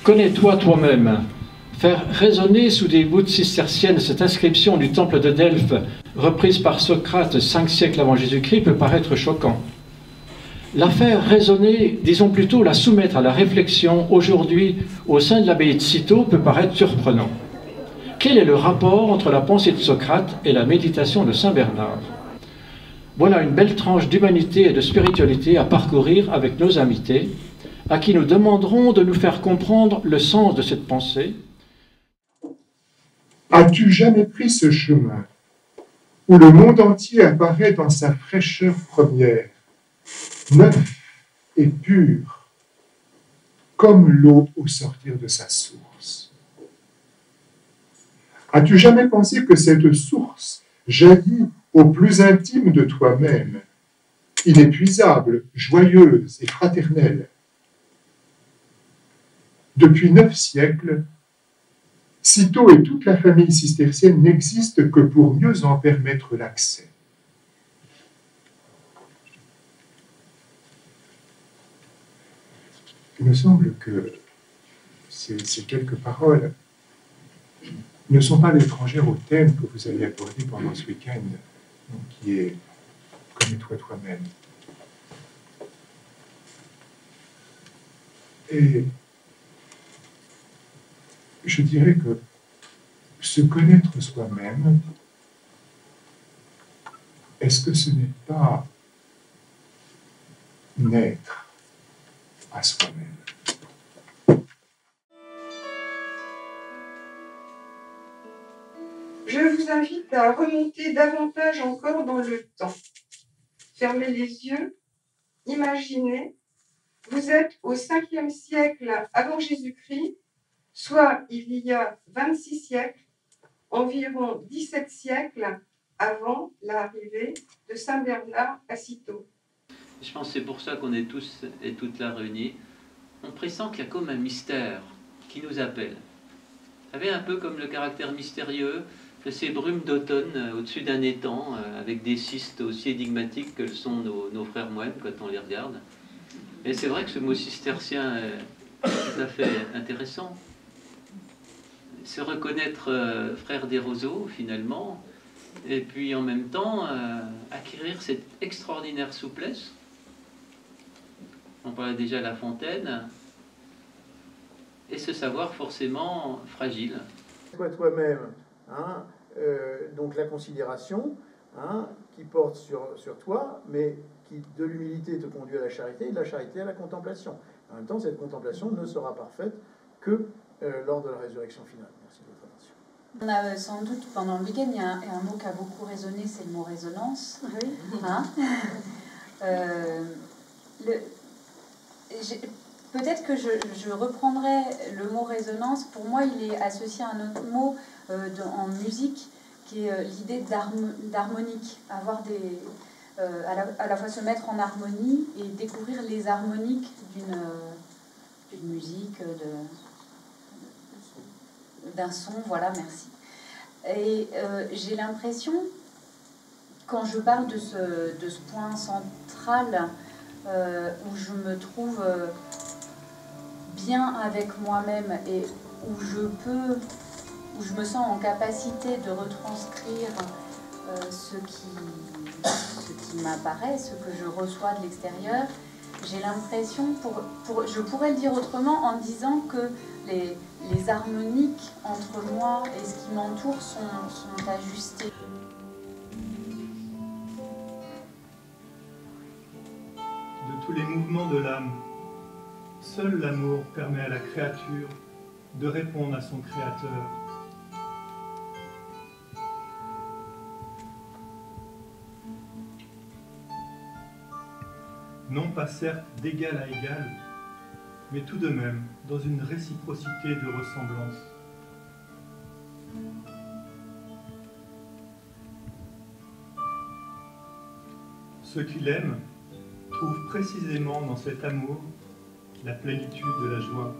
Connais-toi toi-même. Faire résonner sous des voûtes cisterciennes cette inscription du temple de Delphes, reprise par Socrate 5 siècles avant Jésus-Christ, peut paraître choquant. La faire résonner, disons plutôt la soumettre à la réflexion aujourd'hui au sein de l'abbaye de Cîteaux peut paraître surprenant. Quel est le rapport entre la pensée de Socrate et la méditation de Saint Bernard? Voilà une belle tranche d'humanité et de spiritualité à parcourir avec nos invités, à qui nous demanderons de nous faire comprendre le sens de cette pensée. As-tu jamais pris ce chemin où le monde entier apparaît dans sa fraîcheur première, neuf et pur, comme l'eau au sortir de sa source? As-tu jamais pensé que cette source jaillit au plus intime de toi-même, inépuisable, joyeuse et fraternelle? Depuis 9 siècles, Cîteaux et toute la famille cistercienne n'existent que pour mieux en permettre l'accès. Il me semble que ces quelques paroles ne sont pas étrangères au thème que vous avez abordé pendant ce week-end, qui est « Connais-toi toi-même ». Et je dirais que se connaître soi-même, est-ce que ce n'est pas naître à soi-même? Je vous invite à remonter davantage encore dans le temps. Fermez les yeux, imaginez, vous êtes au 5e siècle avant Jésus-Christ, soit il y a 26 siècles, environ 17 siècles avant l'arrivée de Saint Bernard à Cîteaux. Je pense que c'est pour ça qu'on est tous et toutes là réunis. On pressent qu'il y a comme un mystère qui nous appelle. Vous savez, un peu comme le caractère mystérieux de ces brumes d'automne au-dessus d'un étang, avec des cystes aussi énigmatiques que le sont nos frères moines quand on les regarde. Et c'est vrai que ce mot cistercien est tout à fait intéressant. Se reconnaître frère des roseaux, finalement, et puis en même temps acquérir cette extraordinaire souplesse. On parlait déjà de La Fontaine, et ce savoir forcément fragile. Toi-même, hein, donc la considération, hein, qui porte sur toi, mais qui de l'humilité te conduit à la charité, et de la charité à la contemplation. En même temps, cette contemplation ne sera parfaite que lors de la résurrection finale. Merci de votre attention. On a sans doute, pendant le week-end, il y a un mot qui a beaucoup résonné, c'est le mot résonance. Oui. Hein peut-être que je reprendrai le mot résonance. Pour moi, il est associé à un autre mot en musique, qui est l'idée d'harmonique. Avoir à la fois se mettre en harmonie et découvrir les harmoniques d'une musique, d'un son, voilà, merci. Et j'ai l'impression, quand je parle de ce point central, où je me trouve bien avec moi-même et où je me sens en capacité de retranscrire ce qui m'apparaît, ce que je reçois de l'extérieur, j'ai l'impression, je pourrais le dire autrement en disant que les harmoniques entre moi et ce qui m'entoure sont ajustées. De tous les mouvements de l'âme, seul l'amour permet à la créature de répondre à son Créateur. Non pas certes d'égal à égal, mais tout de même dans une réciprocité de ressemblance. Ceux qui l'aiment trouvent précisément dans cet amour la plénitude de la joie.